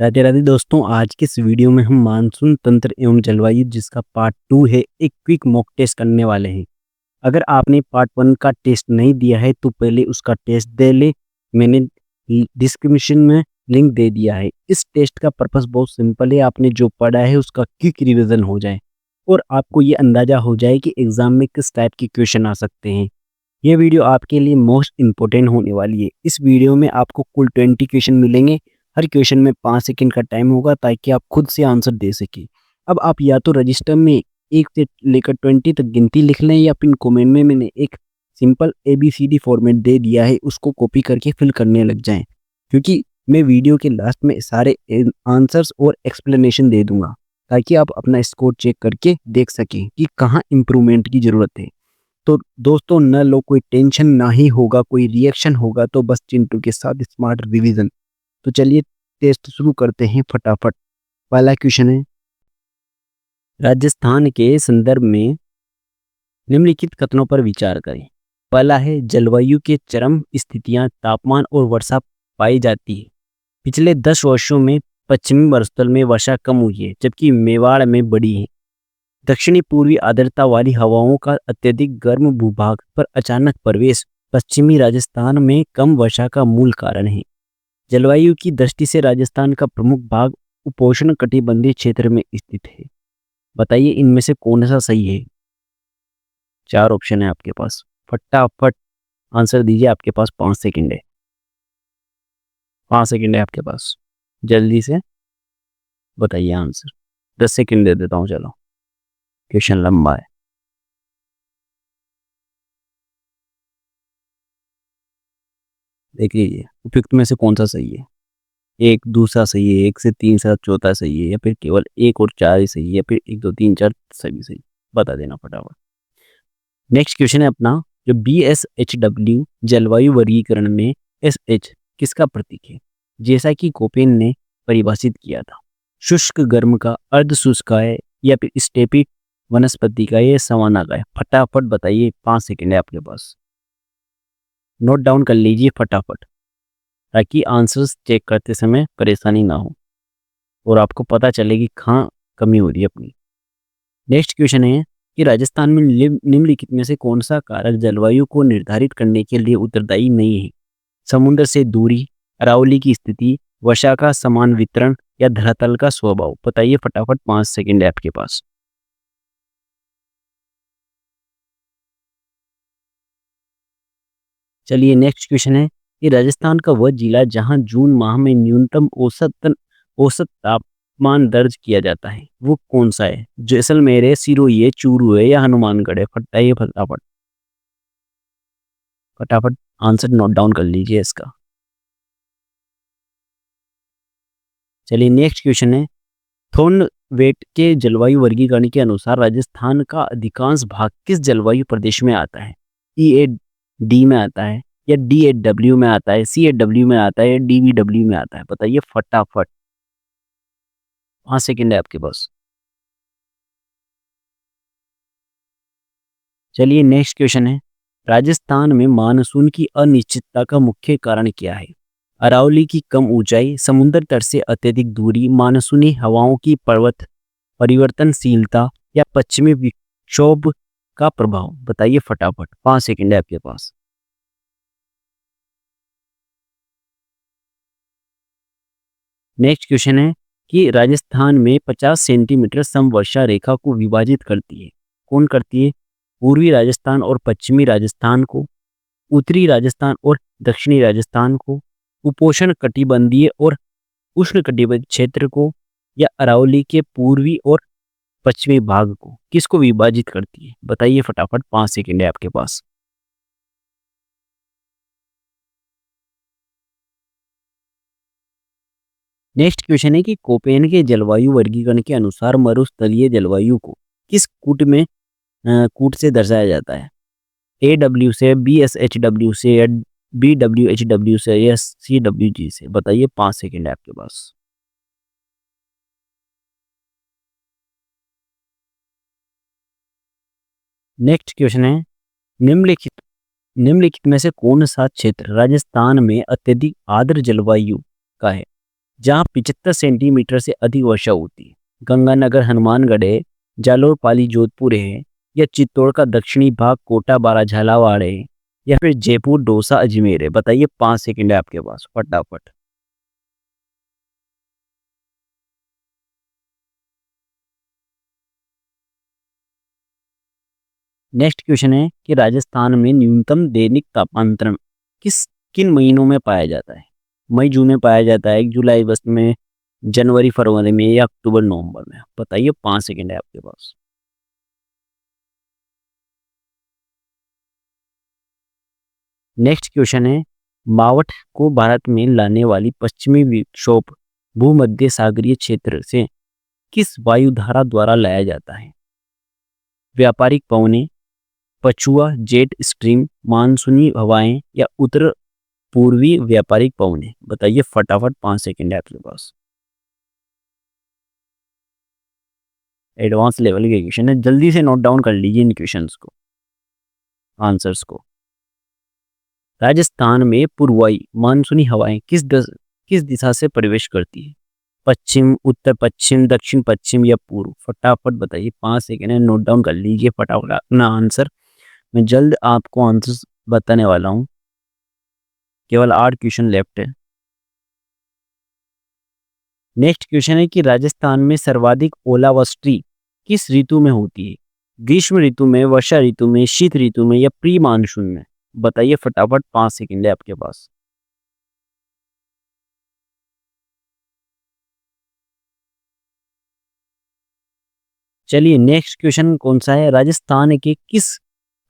राधे राधे दोस्तों, आज के इस वीडियो में हम मानसून तंत्र एवं जलवायु जिसका पार्ट 2 है, एक क्विक मॉक टेस्ट करने वाले हैं। अगर आपने पार्ट 1 का टेस्ट नहीं दिया है तो पहले उसका टेस्ट दे ले। मैंने डिस्क्रिप्शन में लिंक दे दिया है। इस टेस्ट का पर्पस बहुत सिंपल है, आपने जो पढ़ा है उसका क्विक रिवीजन हो जाए और आपको ये अंदाजा हो जाए कि एग्जाम में किस टाइप के क्वेश्चन आ सकते हैं। ये वीडियो आपके लिए मोस्ट इंपॉर्टेंट होने वाली है। इस वीडियो में आपको कुल 20 क्वेश्चन मिलेंगे। हर क्वेश्चन में 5 सेकंड का टाइम होगा ताकि आप खुद से आंसर दे सकें। अब आप या तो रजिस्टर में 1 से लेकर 20 तक गिनती लिख लें या पिन कमेंट में मैंने एक सिंपल ABCD फॉर्मेट दे दिया है, उसको कॉपी करके फिल करने लग जाएं, क्योंकि मैं वीडियो के लास्ट में सारे आंसर्स और एक्सप्लेनेशन दे दूंगा ताकि आप अपना स्कोर चेक करके देख सकें कि कहाँ इम्प्रूवमेंट की ज़रूरत है। तो दोस्तों, न लो कोई टेंशन, ना ही होगा कोई रिएक्शन होगा तो बस चिंटू के साथ स्मार्ट रिवीजन। तो चलिए टेस्ट शुरू करते हैं फटाफट। पहला क्वेश्चन है, राजस्थान के संदर्भ में निम्नलिखित कथनों पर विचार करें। पहला है, जलवायु के चरम स्थितियां तापमान और वर्षा पाई जाती है। पिछले 10 वर्षों में पश्चिमी मरुस्थल में वर्षा कम हुई है जबकि मेवाड़ में बढ़ी है। दक्षिणी पूर्वी आर्द्रता वाली हवाओं का अत्यधिक गर्म भूभाग पर अचानक प्रवेश पश्चिमी राजस्थान में कम वर्षा का मूल कारण है। जलवायु की दृष्टि से राजस्थान का प्रमुख भाग उपोष्ण कटिबंधीय क्षेत्र में स्थित है। बताइए इनमें से कौन सा सही है। 4 ऑप्शन है आपके पास, फटाफट आंसर दीजिए। आपके पास 5 सेकंड है। 5 सेकंड है आपके पास, जल्दी से बताइए आंसर। 10 सेकंड दे देता हूँ, चलो क्वेश्चन लंबा है। देख लीजिए उपयुक्त में से कौन सा सही है। 1 दूसरा सही है, 1 से 3 से चौथा सही है, या फिर केवल 1 और 4 ही सही है, या फिर 1 2 3 4 सभी सही। बता देना फटाफट। नेक्स्ट क्वेश्चन है अपना, जो BSHW जलवायु वर्गीकरण में SH किसका प्रतीक है। जैसा कि कोपेन ने परिभाषित किया था, शुष्क गर्म का, अर्ध शुष्क का है, या फिर स्टेपी वनस्पति का, या सवाना का है। फटाफट बताइए, 5 सेकंड है आपके पास, नोट डाउन कर लीजिए फटाफट ताकि आंसर्स चेक करते समय परेशानी ना हो और आपको पता चले कि कहाँ कमी हो रही है अपनी। नेक्स्ट क्वेश्चन है कि राजस्थान में निम्नलिखित में से कौन सा कारक जलवायु को निर्धारित करने के लिए उत्तरदायी नहीं है। समुद्र से दूरी, अरावली की स्थिति, वर्षा का समान वितरण, या धरातल का स्वभाव। बताइए फटाफट, 5 सेकंड है आपके पास। चलिए नेक्स्ट क्वेश्चन है कि राजस्थान का वह जिला जहां जून माह में न्यूनतम औसत तापमान दर्ज किया जाता है वो कौन सा है। जैसलमेर है, सिरोही है, चूरू है, या हनुमानगढ़ है। बताइए फटाफट फटाफट आंसर नोट डाउन कर लीजिए इसका। चलिए नेक्स्ट क्वेश्चन है, थोर्नवेट के जलवायु वर्गीकरण के अनुसार राजस्थान का अधिकांश भाग किस जलवायु प्रदेश में आता है। EAD में आता है, या DAW में आता है, CAW में आता है, या DVW में आता है। बताइए फटाफट, 5 सेकंड है आपके पास। चलिए नेक्स्ट क्वेश्चन है, राजस्थान में मानसून की अनिश्चितता का मुख्य कारण क्या है। अरावली की कम ऊंचाई, समुद्र तट से अत्यधिक दूरी, मानसूनी हवाओं की पर्वत परिवर्तनशीलता, या पश्चिमी विक्षोभ का प्रभाव। बताइए फटाफट, 5 सेकंड है आपके पास। नेक्स्ट क्वेश्चन है कि राजस्थान में 50 सेंटीमीटर समवर्षा रेखा को विभाजित करती है। कौन करती है। पूर्वी राजस्थान और पश्चिमी राजस्थान को, उत्तरी राजस्थान और दक्षिणी राजस्थान को, उपोष्ण कटिबंधीय और उष्ण कटिबंधीय क्षेत्र को, या अरावली के पूर्वी और पश्चिमी भाग को। किसको विभाजित करती है। बताइए फटाफट, 5 सेकंड है आपके पास। नेक्स्ट क्वेश्चन है कि कोपेन के जलवायु वर्गीकरण के अनुसार मरुस्थलीय जलवायु को किस कूट से दर्शाया जाता है। AW से, BSHW से, या BWHW से, या CWG से। बताइए, 5 सेकंड है आपके पास। नेक्स्ट क्वेश्चन है, निम्नलिखित निम्नलिखित में से कौन सा क्षेत्र राजस्थान में अत्यधिक आर्द्र जलवायु का है। जहाँ 75 सेंटीमीटर से अधिक वर्षा होती है? गंगानगर हनुमानगढ़ है, जालोर पाली जोधपुर है, या चित्तौड़ का दक्षिणी भाग कोटा बारा झालावाड़ है, या फिर जयपुर दौसा अजमेर है? बताइए, 5 सेकंड है आपके पास, फटाफट। नेक्स्ट क्वेश्चन है कि राजस्थान में न्यूनतम दैनिक तापमान किन महीनों में पाया जाता है? मई जून में पाया जाता है, जुलाई अगस्त में, जनवरी फरवरी में, या अक्टूबर नवंबर में? बताइए, 5 सेकंड है आपके पास। नेक्स्ट क्वेश्चन है, मावठ को भारत में लाने वाली पश्चिमी विक्षोभ भूमध्य सागरीय क्षेत्र से किस वायुधारा द्वारा लाया जाता है? व्यापारिक पवनें, पछुआ, जेट स्ट्रीम, मानसूनी हवाएं, या उत्तर पूर्वी व्यापारिक पवनें? बताइए फटाफट, 5 सेकंड है आपके पास। एडवांस लेवल के क्वेश्चन है, जल्दी से नोट डाउन कर लीजिए इन क्वेश्चंस को, आंसर्स को। राजस्थान में पूर्वाई मानसूनी हवाएं किस दिशा से प्रवेश करती है? पश्चिम, उत्तर पश्चिम, दक्षिण पश्चिम, या पूर्व? फटाफट बताइए, 5 सेकंड है, नोट डाउन कर लीजिए फटाफट अपना आंसर। मैं जल्द आपको आंसर बताने वाला हूँ, केवल 8 क्वेश्चन लेफ्ट है। नेक्स्ट क्वेश्चन है कि राजस्थान में सर्वाधिक ओलावृष्टि किस ऋतु में होती है? ग्रीष्म ऋतु में, वर्षा ऋतु में, शीत ऋतु में, या प्री मानसून में? बताइए फटाफट, 5 सेकंड है आपके पास। चलिए, नेक्स्ट क्वेश्चन कौन सा है? राजस्थान के किस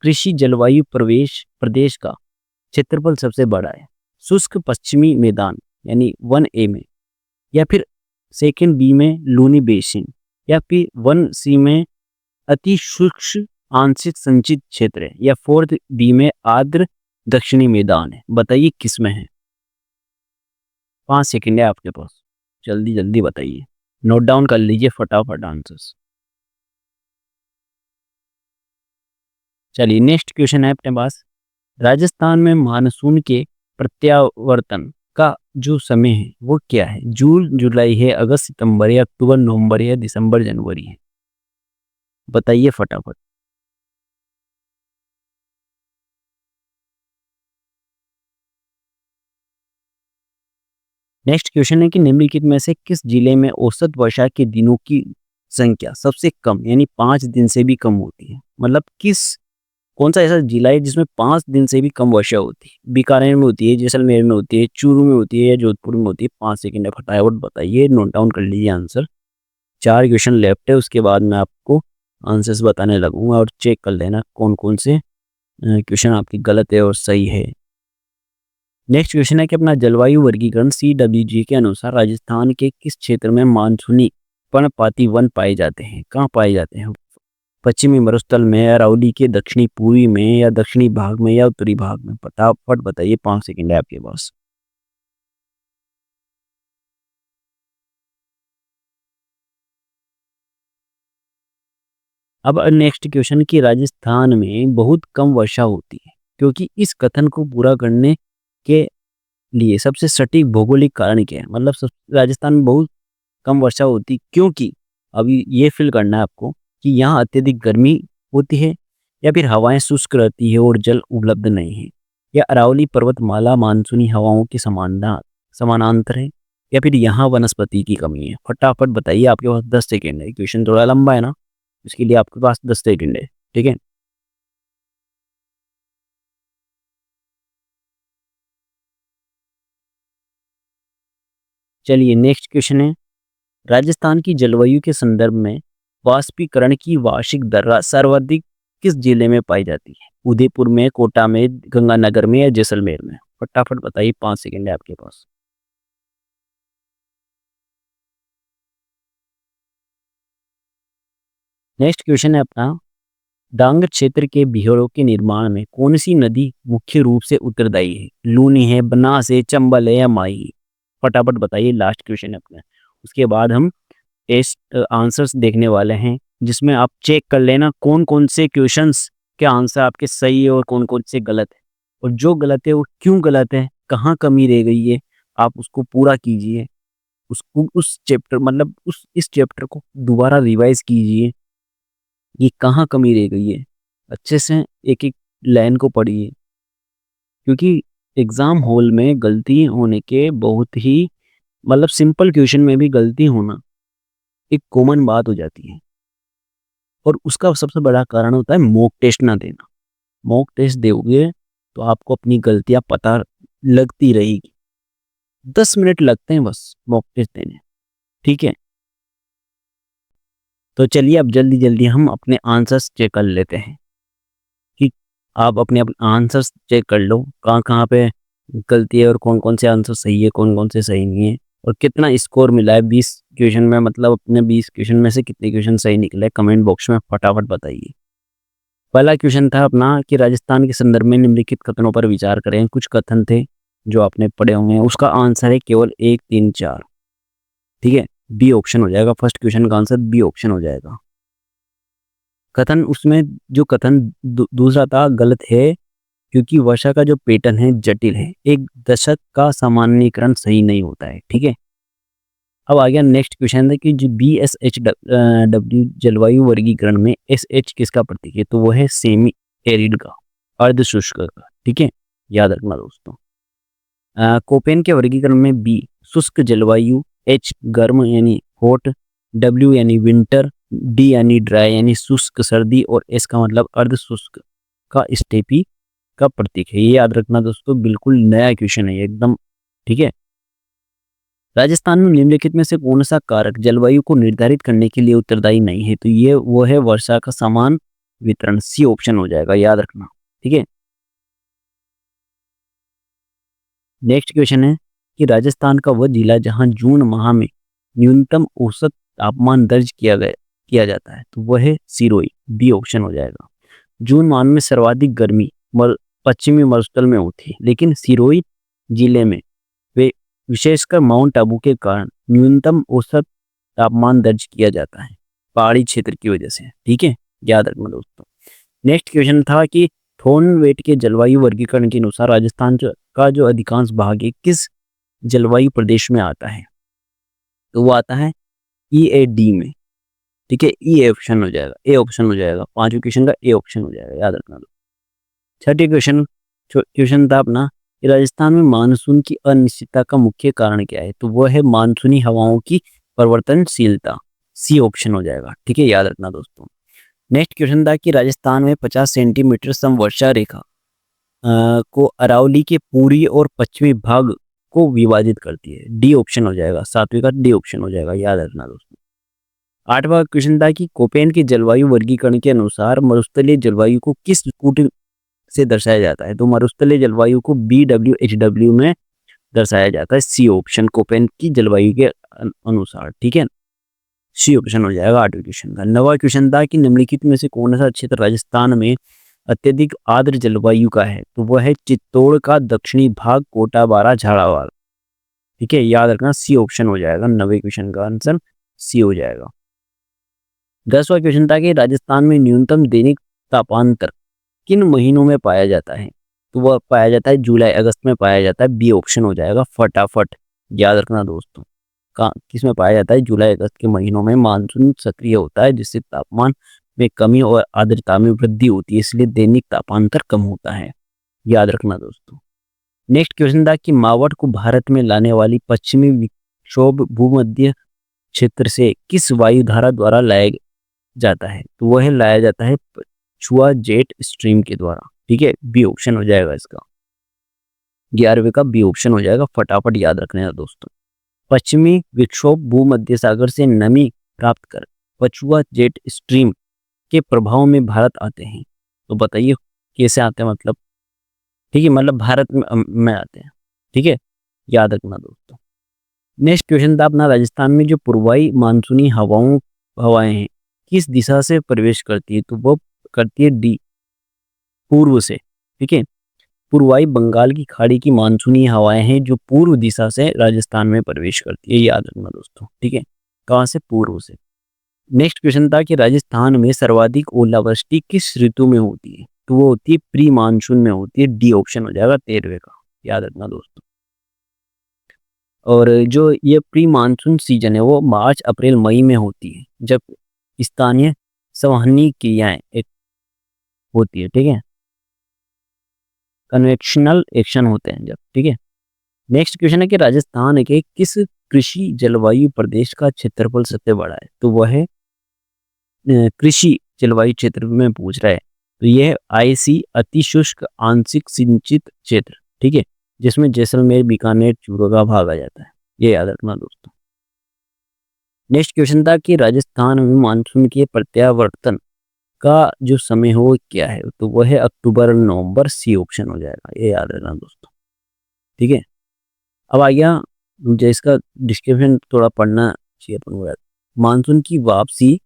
कृषि जलवायु प्रदेश का क्षेत्रफल सबसे बड़ा है? शुष्क पश्चिमी मैदान यानी 1A में, या फिर सेकंड बी में लूनी बेसिन, या फिर 1C में अति शुष्क आंशिक संचित क्षेत्र है, या फोर्थ बी में आर्द्र दक्षिणी मैदान है? बताइए किस में है? 5 सेकंड है आपके पास, जल्दी जल्दी बताइए, नोट डाउन कर लीजिए फटाफट आंसर्स। चलिए, नेक्स्ट क्वेश्चन है अपने पास, राजस्थान में मानसून के प्रत्यावर्तन का जो समय है वो क्या है? जून जुलाई है, अगस्त सितंबर है, अक्टूबर नवंबर है, दिसंबर जनवरी है? बताइए फटाफट। नेक्स्ट क्वेश्चन है कि निम्नलिखित में से किस जिले में औसत वर्षा के दिनों की संख्या सबसे कम यानी 5 दिन से भी कम होती है? मतलब कौन सा ऐसा जिला है जिसमें 5 दिन से भी कम वर्षा होती है? बीकानेर में होती है, जैसलमेर में होती है, चूरू में होती है, या जोधपुर में होती है? 5 सेकंड है, फटाफट बताइए, नोट डाउन कर लीजिए आंसर। 4 क्वेश्चन लेफ्ट है, उसके बाद मैं आपको आंसर्स बताने लगूंगा और चेक कर लेना कौन कौन से क्वेश्चन आपकी गलत है और सही है। नेक्स्ट क्वेश्चन है कि अपना जलवायु वर्गीकरण CWG के अनुसार राजस्थान के किस क्षेत्र में मानसूनी पर्णपाती वन पाए जाते हैं? कहाँ पाए जाते हैं? पश्चिमी मरुस्थल में, अरावली के दक्षिणी पूर्वी में, या दक्षिणी भाग में, या उत्तरी भाग में? फटाफट बताइए, 5 सेकंड है आपके पास। अब नेक्स्ट क्वेश्चन कि राजस्थान में बहुत कम वर्षा होती है, क्योंकि इस कथन को पूरा करने के लिए सबसे सटीक भौगोलिक कारण क्या है? मतलब राजस्थान में बहुत कम वर्षा होती क्योंकि अभी ये फील करना है आपको कि यहाँ अत्यधिक गर्मी होती है, या फिर हवाएं शुष्क रहती है और जल उपलब्ध नहीं है, या अरावली पर्वतमाला मानसूनी हवाओं के समानांतर है, या फिर यहाँ वनस्पति की कमी है? फटाफट बताइए, आपके पास 10 सेकेंड है, क्वेश्चन थोड़ा लंबा है ना, इसके लिए आपके पास 10 सेकेंड है, ठीक है। चलिए, नेक्स्ट क्वेश्चन है, राजस्थान की जलवायु के संदर्भ में वाष्पीकरण की वार्षिक दर सर्वाधिक किस जिले में पाई जाती है? उदयपुर में, कोटा में, गंगानगर में, या जैसलमेर में? फटाफट बताइए, 5 सेकंड है आपके पास। नेक्स्ट क्वेश्चन है अपना, डांग क्षेत्र के बिहड़ों के निर्माण में कौन सी नदी मुख्य रूप से उत्तरदायी है? लूनी है, बनास है, चंबल है, या माही है? फटाफट बताइए, लास्ट क्वेश्चन है अपना, उसके बाद हम टेस्ट आंसर्स देखने वाले हैं, जिसमें आप चेक कर लेना कौन कौन से क्वेश्चंस के आंसर आपके सही है और कौन कौन से गलत है, और जो गलत है वो क्यों गलत है, कहाँ कमी रह गई है, आप उसको पूरा कीजिए। उसको उस चैप्टर मतलब उस इस चैप्टर को दोबारा रिवाइज कीजिए, ये कहाँ कमी रह गई है, अच्छे से एक एक लाइन को पढ़िए, क्योंकि एग्जाम हॉल में गलती होने के बहुत ही मतलब सिंपल क्वेश्चन में भी गलती होना एक कॉमन बात हो जाती है। और उसका सबसे बड़ा कारण होता है मॉक टेस्ट ना देना। मॉक टेस्ट दोगे तो आपको अपनी गलतियां पता लगती रहेगी। 10 मिनट लगते हैं बस मॉक टेस्ट देने, ठीक है। तो चलिए अब जल्दी जल्दी हम अपने आंसर्स चेक कर लेते हैं कि आप अपने अपने आंसर्स चेक कर लो कहाँ कहाँ पे गलती है और कौन कौन से आंसर सही है कौन कौन से सही नहीं है, और कितना स्कोर मिला है 20 क्वेश्चन में, मतलब अपने 20 क्वेश्चन में से कितने क्वेश्चन सही निकले कमेंट बॉक्स में फटाफट बताइए। पहला क्वेश्चन था अपना कि राजस्थान के संदर्भ में निम्नलिखित कथनों पर विचार करें। कुछ कथन थे जो आपने पढ़े होंगे, उसका आंसर है केवल 1, 3, 4, ठीक है। बी ऑप्शन हो जाएगा, फर्स्ट क्वेश्चन का आंसर बी ऑप्शन हो जाएगा। कथन उसमें जो कथन दूसरा था गलत है, क्योंकि वर्षा का जो पैटर्न है जटिल है, एक दशक का सामान्यीकरण सही नहीं होता है, ठीक है। अब आ गया नेक्स्ट क्वेश्चन है कि जो BSHW जलवायु वर्गीकरण में SH किसका प्रतीक है, तो वो है सेमी एरिड का, अर्ध शुष्क का, ठीक है, याद रखना दोस्तों। कोपेन के वर्गीकरण में बी शुष्क जलवायु, H गर्म यानी हॉट, W यानी विंटर, D यानी ड्राई यानी शुष्क सर्दी, और S का मतलब अर्ध शुष्क का स्टेपी का प्रतीक है। ये याद रखना दोस्तों, बिल्कुल नया क्वेश्चन है एकदम, ठीक है। राजस्थान में निम्नलिखित में से कौन सा कारक जलवायु को निर्धारित करने के लिए उत्तरदायी नहीं है, तो ये वो है वर्षा का समान वितरण, सी ऑप्शन हो जाएगा, याद रखना, ठीक है। नेक्स्ट क्वेश्चन है कि राजस्थान का वह जिला जहां जून माह में न्यूनतम औसत तापमान दर्ज किया जाता है, तो वह है सिरोही, बी ऑप्शन हो जाएगा। जून माह में सर्वाधिक गर्मी पश्चिमी मरुस्थल में होती है, लेकिन सिरोही जिले में वे विशेषकर माउंट आबू के कारण न्यूनतम औसत तापमान दर्ज किया जाता है, पहाड़ी क्षेत्र की वजह से, ठीक है, याद रखना दोस्तों। नेक्स्ट क्वेश्चन था कि थॉर्नवेट के जलवायु वर्गीकरण के अनुसार राजस्थान का जो अधिकांश भाग है किस जलवायु प्रदेश में आता है, तो वो आता है EAD में, ठीक है, ए ऑप्शन हो जाएगा, ए ऑप्शन हो जाएगा, पांचवें क्वेश्चन का ए ऑप्शन हो जाएगा, याद रखना दोस्तों। छठे क्वेश्चन था अपना कि राजस्थान में मानसून की अनिश्चितता का मुख्य कारण क्या है, तो वह है मानसूनी हवाओं की परिवर्तनशीलता, सी ऑप्शन हो जाएगा, ठीक है, याद रखना दोस्तों। नेक्स्ट क्वेश्चन था कि राजस्थान में 50 सेंटीमीटर समवर्षा रेखा को अरावली के पूर्वी और पश्चिमी भाग को विभाजित करती है, डी ऑप्शन हो जाएगा, सातवें का डी ऑप्शन हो जाएगा, याद रखना दोस्तों। आठवां क्वेश्चन था कि कोपेन के जलवायु वर्गीकरण के अनुसार मरुस्थलीय जलवायु को किस कूट से दर्शाया जाता है, तो मरुस्थलीय जलवायु को BWHW में दर्शाया जाता है, सी ऑप्शन, कोपेन की जलवायु के अनुसार, ठीक है, सी ऑप्शन हो जाएगा आठवें क्वेश्चन का। नवा क्वेश्चन था कि निम्नलिखित में से कौन सा क्षेत्र राजस्थान में अत्यधिक आर्द्र जलवायु का है, तो वह है चित्तौड़ का दक्षिणी भाग, कोटा, बारा, झालावाड़, ठीक है, याद रखना, सी ऑप्शन हो जाएगा, नवे क्वेश्चन का आंसर सी हो जाएगा। 10वां क्वेश्चन था कि राजस्थान में न्यूनतम दैनिक तापांतर किन महीनों में पाया जाता है, तो वह पाया जाता है जुलाई अगस्त में पाया जाता है, बी ऑप्शन हो जाएगा, फटाफट याद रखना दोस्तों। किस में पाया जाता है, जुलाई अगस्त के महीनों में मानसून सक्रिय होता है, जिससे तापमान में कमी और आर्द्रता में वृद्धि होती है, इसलिए दैनिक तापांतर कम होता है, याद रखना दोस्तों। नेक्स्ट क्वेश्चन था कि मावट को भारत में लाने वाली पश्चिमी विक्षोभ भूमध्य क्षेत्र से किस वायुधारा द्वारा लाया जाता है, तो वह लाया जाता है पछुआ जेट स्ट्रीम के द्वारा, ठीक है, बी ऑप्शन हो जाएगा इसका, 11वें का बी ऑप्शन हो जाएगा, फटाफट याद रखने दोस्तों। पश्चिमी विक्षोभ भूमध्य सागर से नमी प्राप्त कर पछुआ जेट स्ट्रीम के प्रभाव में भारत आते हैं, तो बताइए कैसे आते हैं, मतलब, ठीक है, मतलब भारत में आते हैं, ठीक है, याद रखना दोस्तों। नेक्स्ट क्वेश्चन था अपना राजस्थान में जो पूर्वाई मानसूनी हवाएं हैं किस दिशा से प्रवेश करती है, तो वो करती है डी, पूर्व से, ठीक है, पूर्वाई बंगाल की खाड़ी की मानसूनी हवाएं हैं जो पूर्व दिशा से राजस्थान में प्रवेश करती है, याद रखना दोस्तों, ठीक है, कहाँ से, पूर्व से। नेक्स्ट क्वेश्चन था कि राजस्थान में सर्वाधिक ओलावृष्टि किस ऋतु में होती है, तो वो होती है प्री मानसून में होती है, डी ऑप्शन हो जाएगा 13वें का, याद रखना दोस्तों। और जो ये प्री मानसून सीजन है वो मार्च अप्रैल मई में होती है, जब स्थानीय संवहनी क्रियाएं एक होती है, ठीक है, कन्वेक्शनल एक्शन होते हैं जब, ठीक है। नेक्स्ट क्वेश्चन है कि राजस्थान के किस कृषि जलवायु प्रदेश का क्षेत्रफल सबसे बड़ा है? तो वह है कृषि जलवायु क्षेत्र में पूछ रहा है। तो यह आईसी अति शुष्क आंशिक सिंचित क्षेत्र, ठीक है, जिसमें जैसलमेर बीकानेर चूरू का भाग आ जाता है, ये याद रखना दोस्तों। नेक्स्ट क्वेश्चन था कि राजस्थान में मानसून के प्रत्यावर्तन का जो समय हो वो क्या है? तो वह है अक्टूबर नवंबर, सी ऑप्शन हो जाएगा, ये याद रखना दोस्तों, ठीक है। अब आ गया मुझे इसका डिस्क्रिप्शन थोड़ा पढ़ना चाहिए अपन को। मानसून की वापसी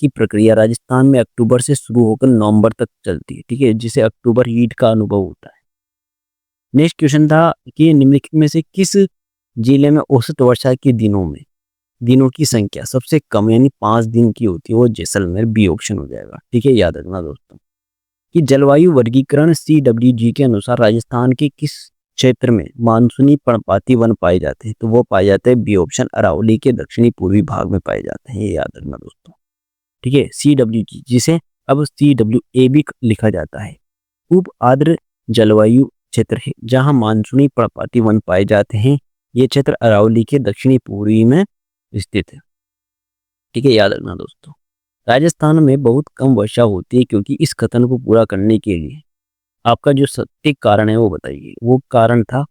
की प्रक्रिया राजस्थान में अक्टूबर से शुरू होकर नवंबर तक चलती है, ठीक है, जिसे अक्टूबर हीट का अनुभव होता है। नेक्स्ट क्वेश्चन था कि निम्नलिखित में से किस जिले में औसत वर्षा के दिनों की संख्या सबसे कम यानी 5 दिन की होती है? वो जैसलमेर, बी ऑप्शन हो जाएगा, ठीक है। याद रखना दोस्तों कि जलवायु वर्गीकरण CWG के अनुसार राजस्थान के किस क्षेत्र में मानसूनी पर्णपाती वन पाए जाते हैं? तो वो पाए जाते हैं, बी ऑप्शन, अरावली के दक्षिणी पूर्वी भाग में पाए जाते हैं, ये याद रखना दोस्तों, ठीक है। CWG जिसे अब CWA भी लिखा जाता है, उप आर्द्र जलवायु क्षेत्र है जहां मानसूनी पर्णपाती वन पाए जाते हैं। ये क्षेत्र अरावली के दक्षिणी पूर्वी में स्थित है, ठीक है। याद रखना दोस्तों राजस्थान में बहुत कम वर्षा होती है क्योंकि इस कथन को पूरा करने के लिए आपका जो सटीक कारण है वो बताइए। वो कारण था,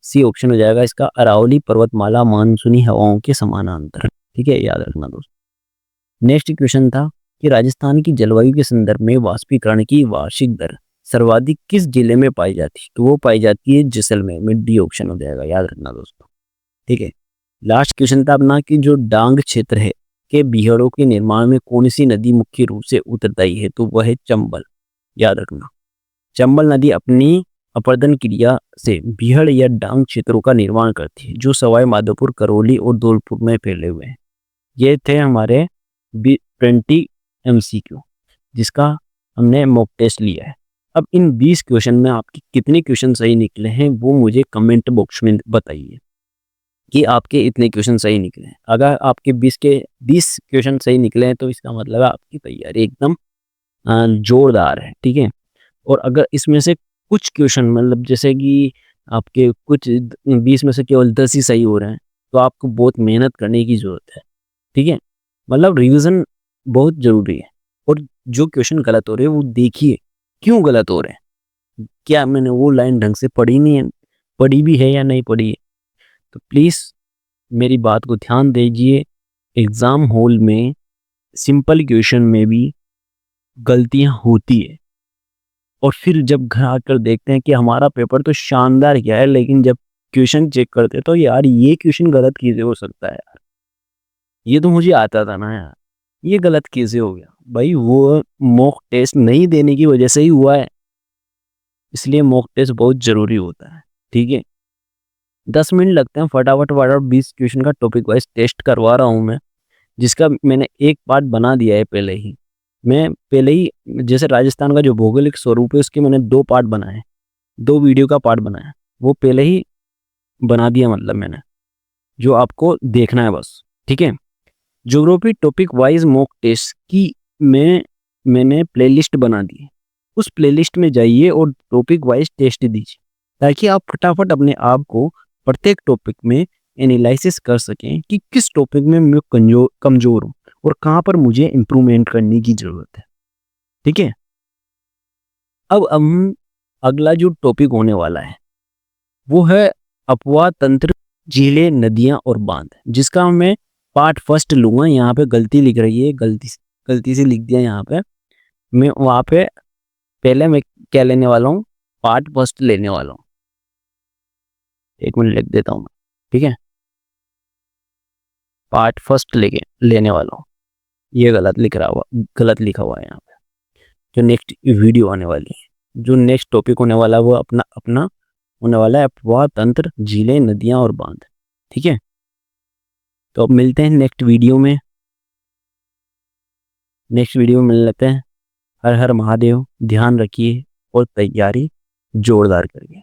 सी ऑप्शन हो जाएगा इसका, अरावली पर्वतमाला मानसूनी हवाओं के समानांतर, ठीक है। याद रखना दोस्तों। नेक्स्ट क्वेश्चन था कि राजस्थान की जलवायु के संदर्भ में वाष्पीकरण की वार्षिक दर सर्वाधिक किस जिले में पाई जाती है? तो वो पाई जाती है जैसलमेर में, डी ऑप्शन हो जाएगा, याद रखना दोस्तों, ठीक है। लास्ट क्वेश्चन था अपना कि जो डांग क्षेत्र है के बीहड़ों के निर्माण में कौन सी नदी मुख्य रूप से उत्तरदायी है? तो वह है चंबल, याद रखना। चंबल नदी अपनी अपर्दन क्रिया से बीहड़ या डांग क्षेत्रों का निर्माण करती है जो सवाई माधोपुर, करौली और धौलपुर में फैले हुए हैं। ये थे हमारे 20 MCQ जिसका हमने मॉक टेस्ट लिया है। अब इन 20 क्वेश्चन में आपके कितने क्वेश्चन सही निकले हैं वो मुझे कमेंट बॉक्स में बताइए कि आपके इतने क्वेश्चन सही निकले हैं। अगर आपके 20 के 20 क्वेश्चन सही निकले हैं तो इसका मतलब आपकी तैयारी एकदम जोरदार है, ठीक है। और अगर इसमें से कुछ क्वेश्चन मतलब जैसे कि आपके कुछ 20 में से केवल 10 ही सही हो रहे हैं तो आपको बहुत मेहनत करने की ज़रूरत है, ठीक है। मतलब रिवीजन बहुत ज़रूरी है। और जो क्वेश्चन गलत हो रहे हैं वो देखिए क्यों गलत हो रहे हैं, क्या मैंने वो लाइन ढंग से पढ़ी नहीं है, पढ़ी भी है या नहीं पढ़ी है। तो प्लीज़ मेरी बात को ध्यान दीजिए। एग्ज़ाम हॉल में सिंपल क्वेश्चन में भी गलतियां होती है और फिर जब घर आकर देखते हैं कि हमारा पेपर तो शानदार गया है, लेकिन जब क्वेश्चन चेक करते हैं तो यार ये क्वेश्चन गलत कैसे हो सकता है यार, ये तो मुझे आता था ना यार, ये गलत कैसे हो गया? भाई वो मॉक टेस्ट नहीं देने की वजह से ही हुआ है, इसलिए मॉक टेस्ट बहुत ज़रूरी होता है, ठीक है। 10 मिनट लगते हैं, फटाफट फटाफट 20 क्वेश्चन का टॉपिक वाइज टेस्ट करवा रहा हूँ मैं, जिसका मैंने एक पार्ट बना दिया है पहले ही। मैं पहले ही जैसे राजस्थान का जो भौगोलिक स्वरूप है उसके मैंने 2 पार्ट बनाए हैं, 2 वीडियो का पार्ट बनाया है, वो पहले ही बना दिया मतलब मैंने, जो आपको देखना है बस, ठीक है। Geography topic wise mock test की मैंने प्लेलिस्ट बना दी है, उस प्लेलिस्ट में जाइए और टॉपिक वाइज टेस्ट दीजिए ताकि आप फटाफट अपने आप को प्रत्येक टॉपिक में एनालिसिस कर सकें कि किस टॉपिक में मैं कमजोर हूँ और कहाँ पर मुझे इम्प्रूवमेंट करने की ज़रूरत है, ठीक है। अब हम अगला जो टॉपिक होने वाला है वो है अपवाह तंत्र, झीलें, नदियाँ और बांध, जिसका मैं पार्ट फर्स्ट लूँगा। यहाँ पे गलती लिख रही है, गलती से लिख दिया यहाँ पे, मैं वहाँ पे पहले मैं क्या लेने वाला हूँ, पार्ट फर्स्ट लेने वाला हूँ। 1 मिनट लिख देता हूँ, ठीक है। पार्ट फर्स्ट लेने वाला हूँ, ये गलत लिखा हुआ है यहाँ पे। जो नेक्स्ट वीडियो आने वाली है, जो नेक्स्ट टॉपिक होने वाला है वो अपना अपना होने वाला है अपवाह तंत्र, झीलें, नदियाँ और बांध, ठीक है। तो अब मिलते हैं नेक्स्ट वीडियो में, मिलने लगते हैं। हर हर महादेव, ध्यान रखिए और तैयारी जोरदार करिए।